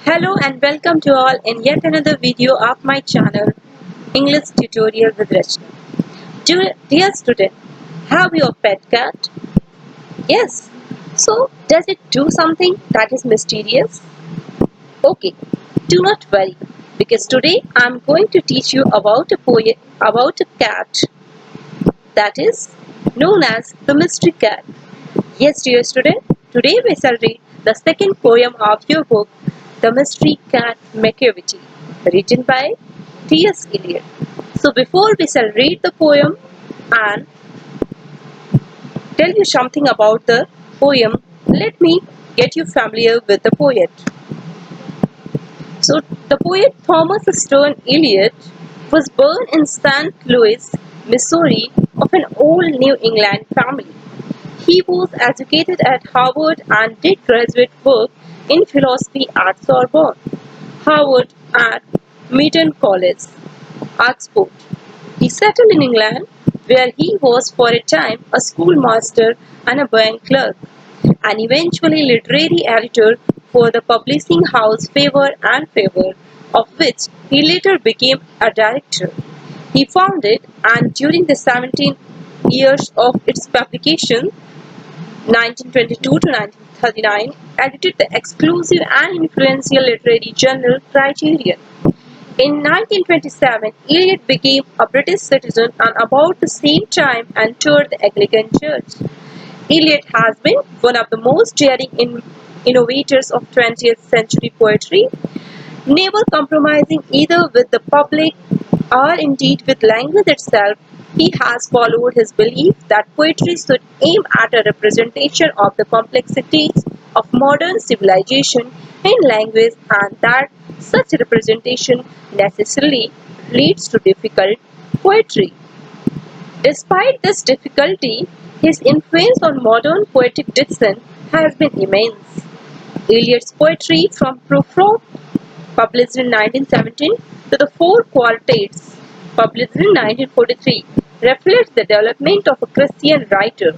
Hello and welcome to all in yet another video of my channel English Tutorial with Rachna. Dear student, have you a pet cat? Yes. So does it do something that is mysterious? Okay, do not worry because today I am going to teach you about a cat that is known as the mystery cat. Yes, dear student, today we shall read the second poem of your book, The Mystery Cat Macavity, written by TS Eliot. So before we shall read the poem and tell you something about the poem, let me get you familiar with the poet. So the poet Thomas Stern Eliot was born in St. Louis, Missouri, of an old New England family. He was educated at Harvard and did graduate work in philosophy at Sorbonne, Harvard and Merton College, Oxford. He settled in England, where he was for a time a schoolmaster and a bank clerk, and eventually literary editor for the publishing house Faber and Faber, of which he later became a director. He founded, and during the 17 years of its publication, 1922 to 1939, edited the exclusive and influential literary journal Criterion. In 1927, Eliot became a British citizen and about the same time entered the Anglican Church. Eliot has been one of the most daring innovators of 20th century poetry, never compromising either with the public or indeed with language itself. He has followed his belief that poetry should aim at a representation of the complexities of modern civilization in language and that such representation necessarily leads to difficult poetry. Despite this difficulty, his influence on modern poetic diction has been immense. Eliot's poetry from Prologue, published in 1917, to the four quartets, published in 1943, reflects the development of a Christian writer.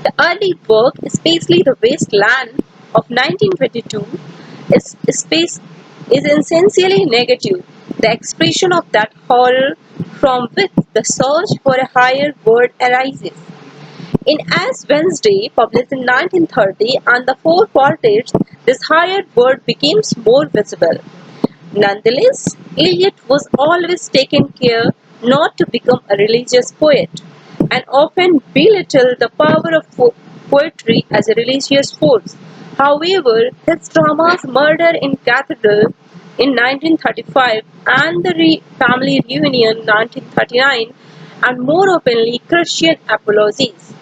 The early work, especially The Waste Land of 1922, is essentially negative, the expression of that horror from which the search for a higher world arises. In Ash Wednesday, published in 1930, and the four quartets, this higher world becomes more visible. Nonetheless, Eliot was always taking care not to become a religious poet, and often belittled the power of poetry as a religious force. However, his dramas Murder in Cathedral in 1935 and the Family Reunion 1939 and more openly Christian apologies.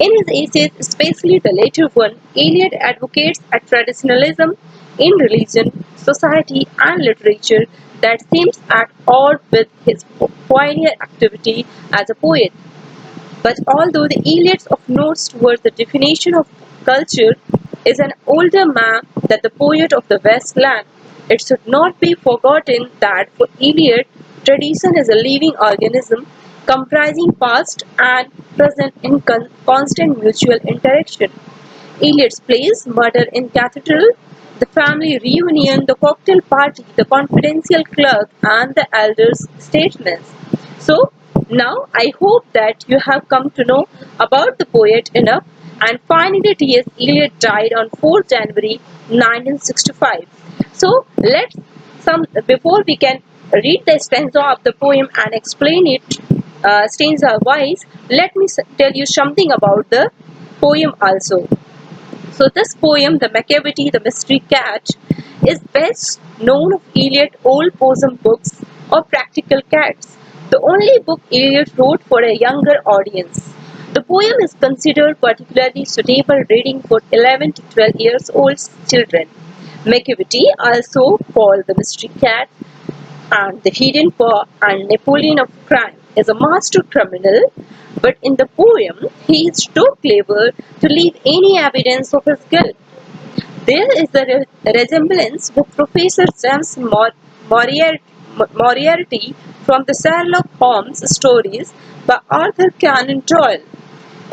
In his essays, especially the later one, Eliot advocates a traditionalism in religion, society, and literature that seems at odds with his pioneer activity as a poet. But although the Eliot of notes towards the definition of culture is an older man than the poet of the West Land, it should not be forgotten that for Eliot, tradition is a living organism comprising past and present in constant mutual interaction. Eliot's plays, Murder in Cathedral, The Family Reunion, The Cocktail Party, The Confidential Clerk, and The Elder's Statements. So, now I hope that you have come to know about the poet enough, and finally T.S. Eliot died on 4th January 1965. So, before we can read the stanza of the poem and explain it stanza wise, let me tell you something about the poem also. So this poem, The Macavity, the Mystery Cat, is best known of Eliot's old possum books or Practical Cats, the only book Eliot wrote for a younger audience. The poem is considered particularly suitable reading for 11 to 12 years old children. Macavity, also called the Mystery Cat, and the hidden paw and Napoleon of crime, is a master criminal, but in the poem he is too clever to leave any evidence of his guilt. There is a resemblance with Professor James Moriarty from the Sherlock Holmes stories by Arthur Conan Doyle.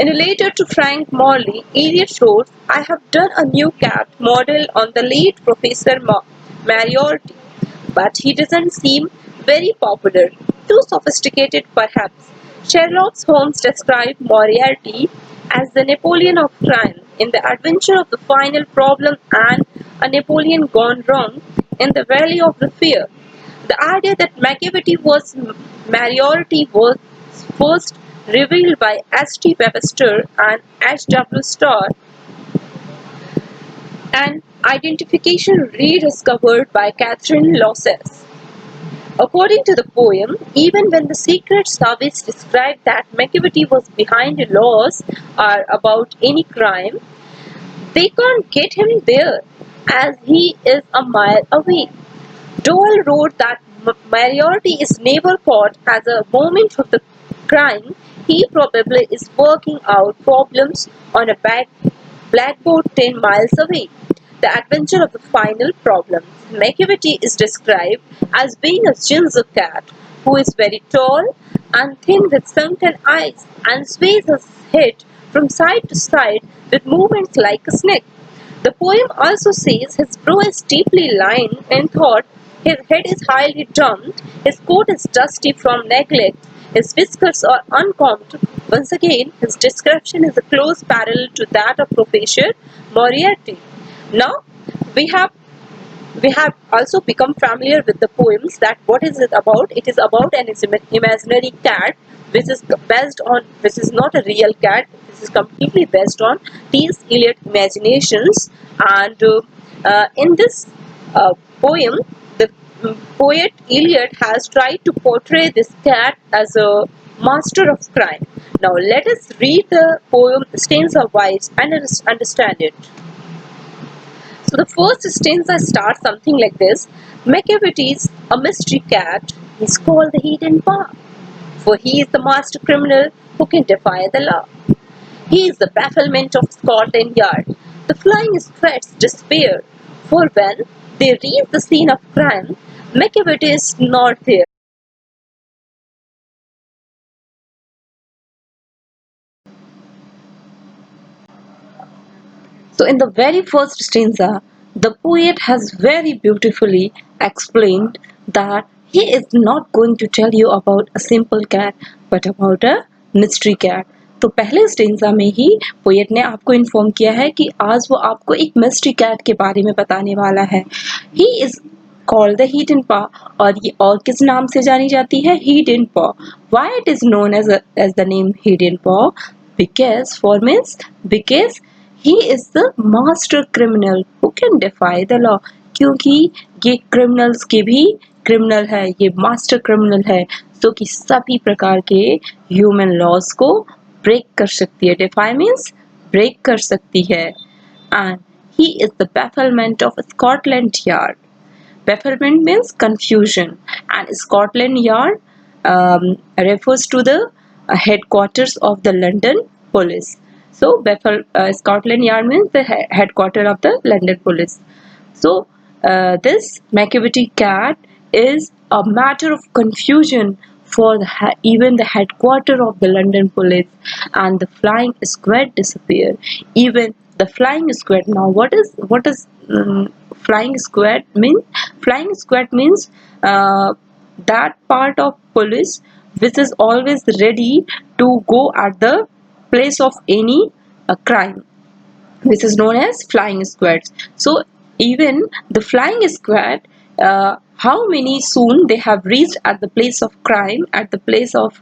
In a letter to Frank Morley, Eliot wrote, "I have done a new cat modelled on the late Professor Moriarty, but he doesn't seem very popular. Too sophisticated, perhaps." Sherlock Holmes described Moriarty as the Napoleon of crime in The Adventure of the Final Problem and A Napoleon Gone Wrong in The Valley of the Fear. The idea that Macavity was Moriarty was first revealed by S.T. Webster and H.W. Starr, and identification rediscovered by Catherine Losses. According to the poem, even when the Secret Service described that Macavity was behind the laws or about any crime, they can't get him there, as he is a mile away. Dole wrote that Moriarty is never caught at the moment of the crime. He probably is working out problems on a blackboard 10 miles away. The Adventure of the Final Problem. Macavity is described as being a ginger cat who is very tall and thin with sunken eyes and sways his head from side to side with movements like a snake. The poem also says his brow is deeply lined in thought, his head is highly dumped, his coat is dusty from neglect, his whiskers are uncombed. Once again, his description is a close parallel to that of Professor Moriarty. Now, we have we have also become familiar with the poems. That what is it about? It is about an imaginary cat which is based on, which is not a real cat. This is completely based on T.S. Eliot imaginations, and in this poem, the poet Eliot has tried to portray this cat as a master of crime. Now let us read the poem stanza wise and understand it. So the first stanza starts something like this. Macavity is a mystery cat. He's called the hidden paw, for he is the master criminal who can defy the law. He is the bafflement of Scotland Yard. The flying squads despair, for when they reach the scene of crime, Macavity is not there. So, in the very first stanza, the poet has very beautifully explained that he is not going to tell you about a simple cat, but about a mystery cat. तो पहले stanza में ही poet ने आपको inform किया है कि आज वो आपको एक मिस्ट्री कैट के बारे में बताने वाला है. He is called the hidden पॉ, और ये और किस नाम से जानी जाती है? Hidden paw. Why it is known as the name hidden paw? Because for means because he is the master criminal who can defy the law. क्योंकि ये criminals के भी criminal है, ये master criminal है, जो कि सभी प्रकार के human laws को break कर सकती है. Defy means break कर सकती है. And he is the bafflement of Scotland Yard. Bafflement means confusion, and Scotland Yard refers to the headquarters of the London police. So, Scotland Yard means the headquarters of the London police. So, this Macavity cat is a matter of confusion for even the headquarters of the London police, and the flying squad disappear. Even the flying squad. Now, what is flying squad mean? Flying squad means that part of police which is always ready to go at the place of any crime, which is known as flying squads. So even the flying squad, how many soon they have reached at the place of crime, at the place of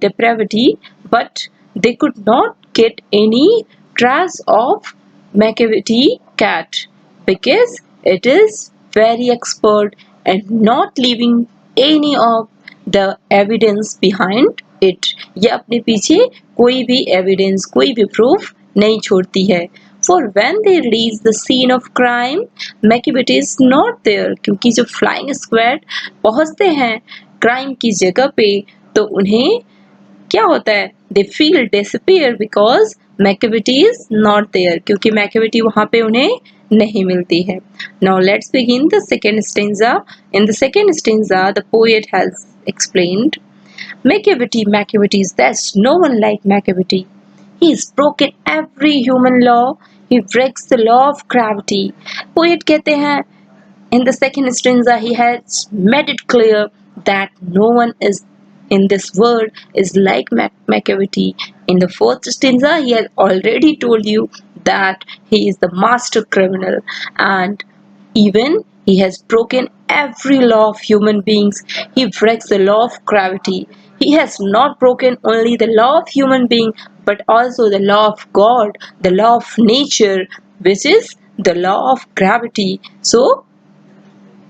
depravity, but they could not get any trace of Macavity cat, because it is very expert and not leaving any of the evidence behind it. ये अपने पीछे कोई भी evidence, कोई भी proof नहीं छोड़ती है. For when they reach the scene of crime, Macavity is not there. क्योंकि जब flying squad पहुंचते हैं crime की जगह पे, तो उन्हें क्या होता है? They feel disappear because Macavity is not there. क्योंकि Macavity वहाँ पे उन्हें नहीं मिलती है. Now let's begin the second stanza. In the second stanza, the poet has explained Macavity, Macavity, there's no one like Macavity. He's broken every human law. He breaks the law of gravity. Poet कहते हैं in the second stanza he has made it clear that no one is in this world is like Macavity. In the fourth stanza he has already told you that he is the master criminal, and even he has broken every law of human beings. He breaks the law of gravity. He has not broken only the law of human being but also the law of God, the law of nature, which is the law of gravity. So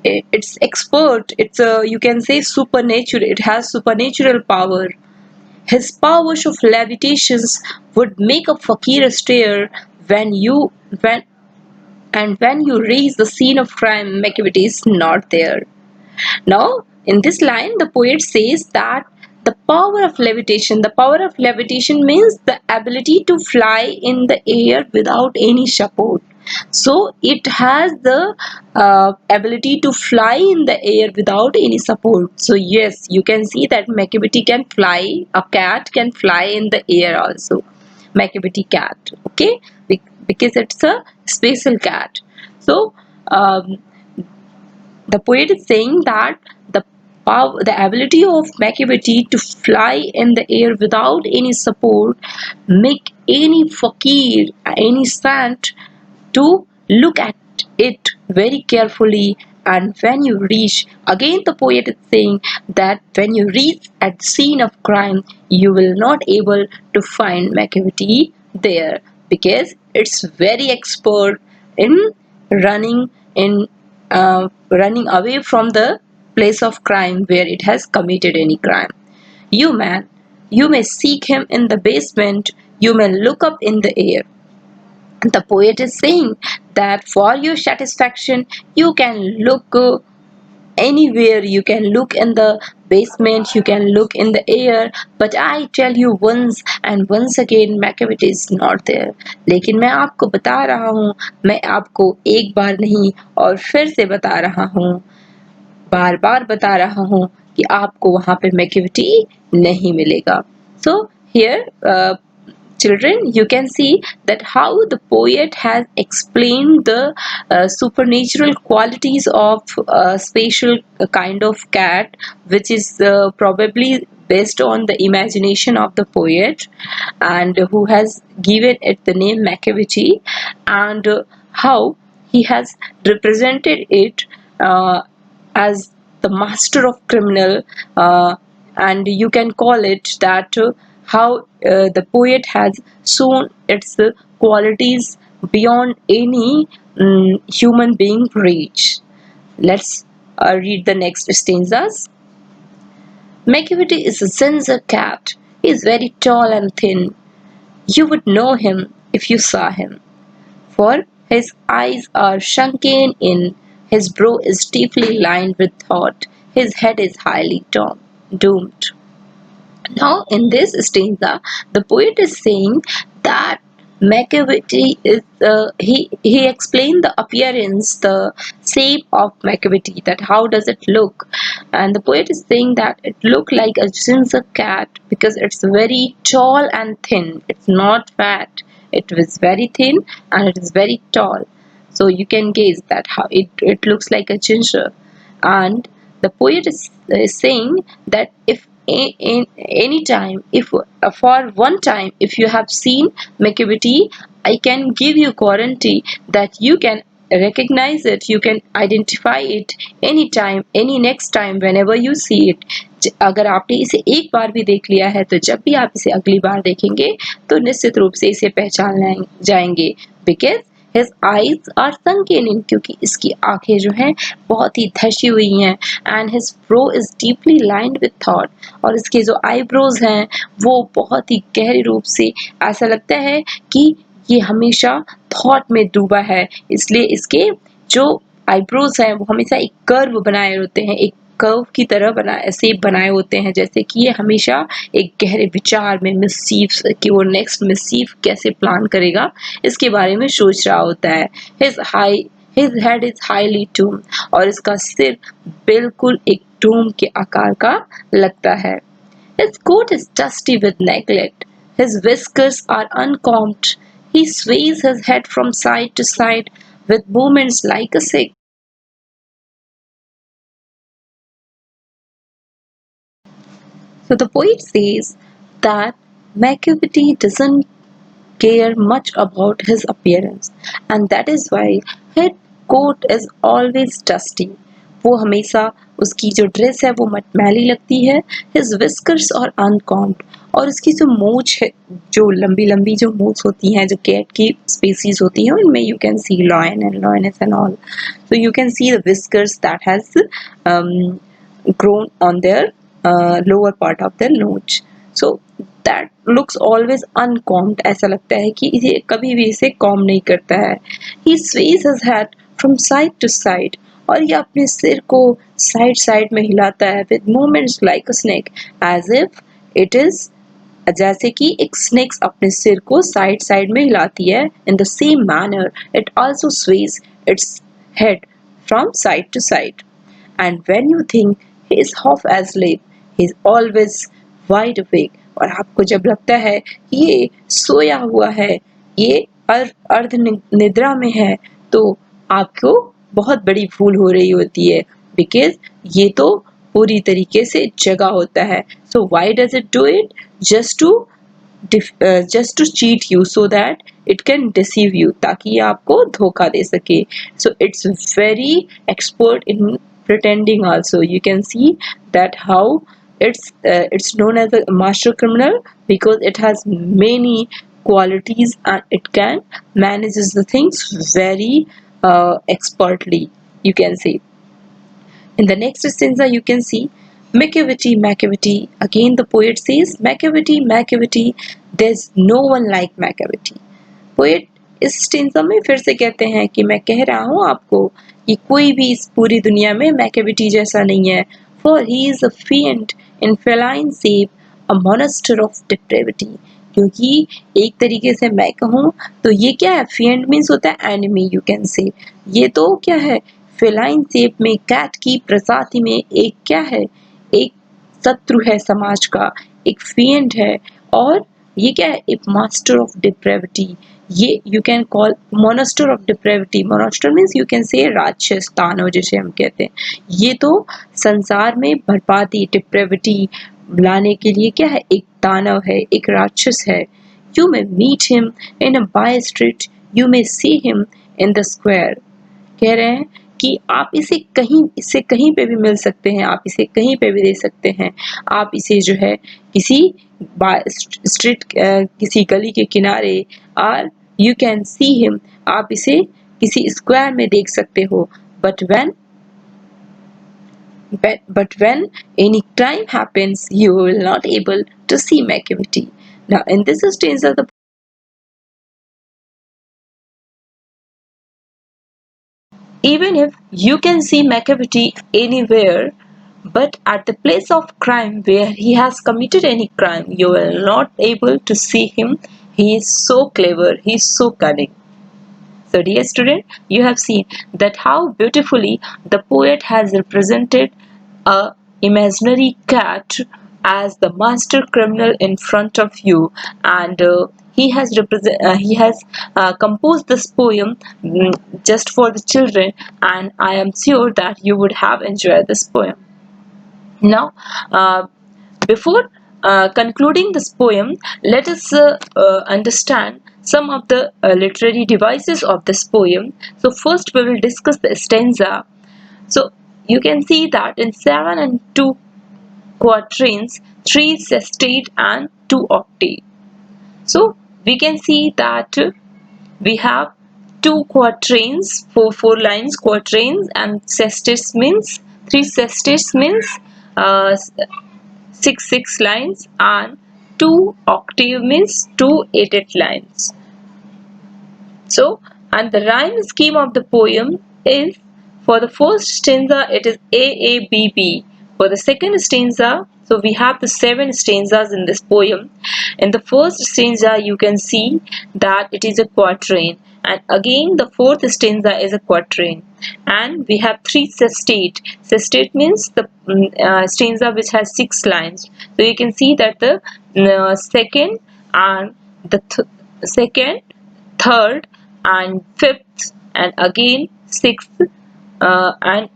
it's expert, it's a, you can say, supernatural, it has supernatural power. His powers of levitations would make a fakir stare when you when and when you reach the scene of crime, Macavity is not there. Now, in this line, the poet says that the power of levitation means the ability to fly in the air without any support. So, it has the ability to fly in the air without any support. So, yes, you can see that Macavity can fly, a cat can fly in the air also. Macavity cat, okay, because it's a special cat. So, um, the poet is saying that the ability of Macavity to fly in the air without any support make any fakir, any saint to look at it very carefully. And when you reach, again the poet is saying that when you reach at the scene of crime, you will not able to find Macavity there, because it's very expert in running in running away from the place of crime where it has committed any crime. You may seek him in the basement, you may look up in the air. The poet is saying that for your satisfaction, you can look anywhere, you can look in the basement, you can look in the air, but I tell you once and once again, Macavity is not there. लेकिन मैं आपको बता रहा हूँ, मैं आपको एक बार नहीं और फिर से बता रहा हूँ, बार बार बता रहा हूँ कि आपको वहाँ पे Macavity नहीं मिलेगा. So here children, you can see that how the poet has explained the supernatural qualities of a special kind of cat, which is probably based on the imagination of the poet, and who has given it the name Macavity, and how he has represented it as the master of criminal, and you can call it that how the poet has shown its qualities beyond any human being reach. Let's read the next stanzas. Macavity is a ginger cat. He is very tall and thin. You would know him if you saw him, for his eyes are sunken in, his brow is deeply lined with thought, his head is highly doomed. Now, in this stanza, the poet is saying that Macavity is he explained the appearance, the shape of Macavity, that how does it look, and the poet is saying that it looked like a ginger cat because it's very tall and thin. It's not fat. It was very thin and it is very tall. So you can guess that how it looks like a ginger, and the poet is saying that if in any time, if for one time if you have seen Macavity, I can give you guarantee that you can recognize it, you can identify it anytime, any next time, whenever you see it. अगर आपने इसे एक बार भी देख लिया है तो जब भी आप इसे अगली बार देखेंगे तो निश्चित रूप से इसे पहचान जाएंगे, because his eyes are sunken in, क्योंकि इसकी आंखें जो हैं बहुत ही धसी हुई हैं, and his brow is deeply lined with thought, और इसके जो आईब्रोज हैं वो बहुत ही गहरे रूप से ऐसा लगता है कि ये हमेशा थॉट में डूबा है, इसलिए इसके जो आईब्रोज हैं वो हमेशा एक कर्व बनाए होते हैं, एक कर्व की तरह शेप बनाए होते हैं, जैसे कि ये हमेशा एक गहरे विचार में मिसचीफ कि वो नेक्स्ट मिसचीफ कैसे प्लान करेगा इसके बारे में सोच रहा होता है. His head is highly doomed, और इसका सिर बिल्कुल एक डूम के आकार का लगता है. His coat is dusty with neglect. His whiskers are uncombed. He sways his head from side to side with movements like a sick. So the poet says that Macavity doesn't care much about his appearance, and that is why his coat is always dusty. वो हमेशा उसकी जो dress है वो मटमैली लगती है. His whiskers are uncombed, और उसकी जो मूछ है, जो लंबी लंबी जो मूछ होती हैं, जो कैट की स्पीसीज होती हैं, उनमें you can see lion and lioness and all. So you can see the whiskers that has um, grown on their lower part of their nose. So that looks always uncombed. ऐसा लगता है कि इसे कभी भी इसे कॉम नहीं करता है. He sways his head from side to side, और ये अपने सिर को साइड साइड में हिलाता है with movements like a snake, as if it is, जैसे कि एक स्नेक्स अपने सिर को साइड साइड में हिलाती है. In the same manner it also sways its head from side to side. And when you think he is half asleep, he is always wide awake. और आपको जब लगता है कि ये सोया हुआ है, ये अर्ध निद्रा में है, तो आपको बहुत बड़ी भूल हो रही होती है, बिकॉज ये तो पूरी तरीके से जगा होता है. So why does it do it? Just to cheat you, so that it can deceive you, ताकि ये आपको धोखा दे सके. So it's very expert in pretending also. You can see that how it's known as a master criminal, because it has many qualities and it can manages the things very expertly, you can say. In the next stanza you can see Macavity, Macavity. Again the poet says Macavity, Macavity, there's no one like Macavity. Poet इस stanza में फिर से कहते हैं कि मैं कह रहा हूँ आपको कि कोई भी इस पूरी दुनिया में मैकेविटी जैसा नहीं है. For he is a fiend in feline shape, a monster of depravity. क्योंकि एक तरीके से मैं कहूँ तो ये क्या है? fiend means होता है एनिमी, यू कैन से. ये तो क्या है? फेलाइन शेप में कैट की प्रजाति में एक क्या है? एक शत्रु है समाज का, एक fiend है. और ये क्या है? एक मास्टर ऑफ डिप्रेविटी. ये you can call monster of depravity. Monster means you can say rakshas, दानव जिसे हम कहते हैं. ये तो संसार में बर्बादी, डिप्रेविटी लाने के लिए क्या है? एक दानव है, एक राक्षस है. You may meet him in a by street, you may see him in the square. कह रहे हैं कि आप इसे कहीं पे भी मिल सकते हैं, आप इसे कहीं पे भी दे सकते हैं. आप इसे जो है किसी स्ट्रीट, किसी गली के किनारे, और यू कैन सी हिम, आप इसे किसी स्क्वायर में देख सकते हो. But when any crime happens, you will not able to see Macavity. Now in this stanza the even if you can see Macavity anywhere, but at the place of crime where he has committed any crime, you will not able to see him. He is so clever, he is so cunning. So dear student, you have seen that how beautifully the poet has represented a imaginary cat as the master criminal in front of you, and he has composed this poem just for the children, and I am sure that you would have enjoyed this poem. Now, before concluding this poem, let us understand some of the literary devices of this poem. So first we will discuss the stanza. So you can see that in 7 and 2 quatrains, 3 sestet and 2 octave. So we can see that we have 2 quatrains, four lines quatrains, and sestets means 3 sestets means uh, 6 lines, and 2 octave means 2 8 lines. So, and the rhyme scheme of the poem is, for the first stanza it is A A B B. For the second stanza, so we have the 7 stanzas in this poem. In the first stanza you can see that it is a quatrain, and again the fourth stanza is a quatrain, and we have 3 sestet. Sestet means the stanza which has 6 lines. So you can see that the second and the second, third, and fifth, and again sixth and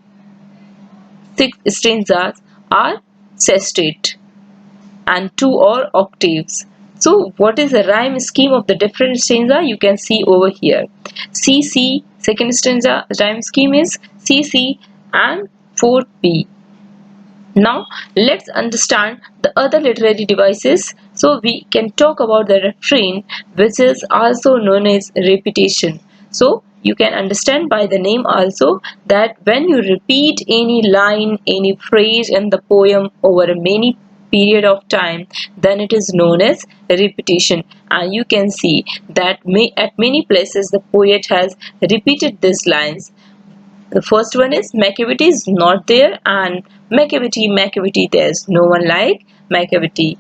sixth stanzas are sestet and two or octaves. So what is the rhyme scheme of the different stanza? You can see over here. C C, second stanza rhyme scheme is C C and 4 B. Now let's understand the other literary devices. So we can talk about the refrain, which is also known as repetition. So you can understand by the name also that when you repeat any line, any phrase in the poem over a many period of time, then it is known as repetition. And you can see that at many places the poet has repeated these lines. The first one is Macavity is not there, and Macavity, there's no one like Macavity.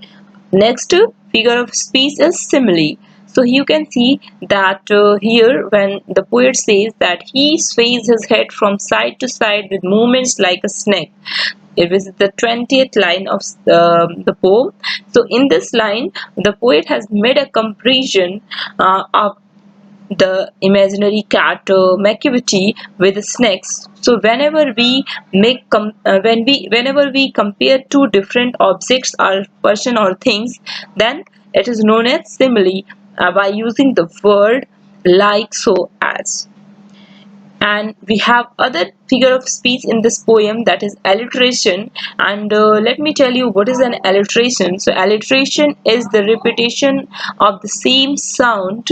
Next figure of speech is simile. So you can see that here when the poet says that he sways his head from side to side with movements like a snake. It was the 20th line of the poem. So in this line, the poet has made a comparison of the imaginary cat Macavity with snakes. So whenever we compare two different objects or person or things, then it is known as simile by using the word like, so, as. And we have other figure of speech in this poem, that is alliteration. And let me tell you what is an alliteration. So alliteration is the repetition of the same sound,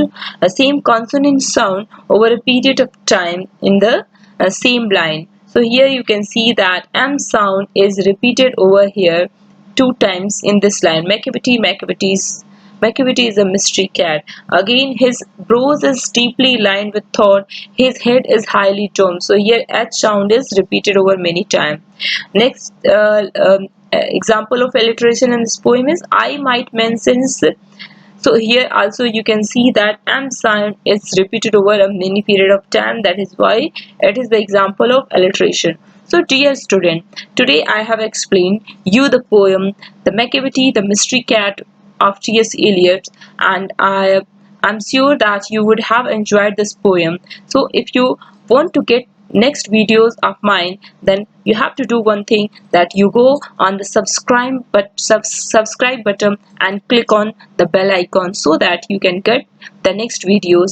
same consonant sound over a period of time in the same line. So here you can see that M sound is repeated over here two times in this line. Macavity is a mystery cat. Again, his brows is deeply lined with thought. His head is highly domed. So here H sound is repeated over many times. Next example of alliteration in this poem is I might mention. So here also you can see that M sound is repeated over a many period of time. That is why it is the example of alliteration. So dear student, today I have explained you the poem The Macavity, the Mystery Cat of TS Eliot, and I'm sure that you would have enjoyed this poem. So if you want to get next videos of mine, then you have to do one thing, that you go on the subscribe button and click on the bell icon so that you can get the next videos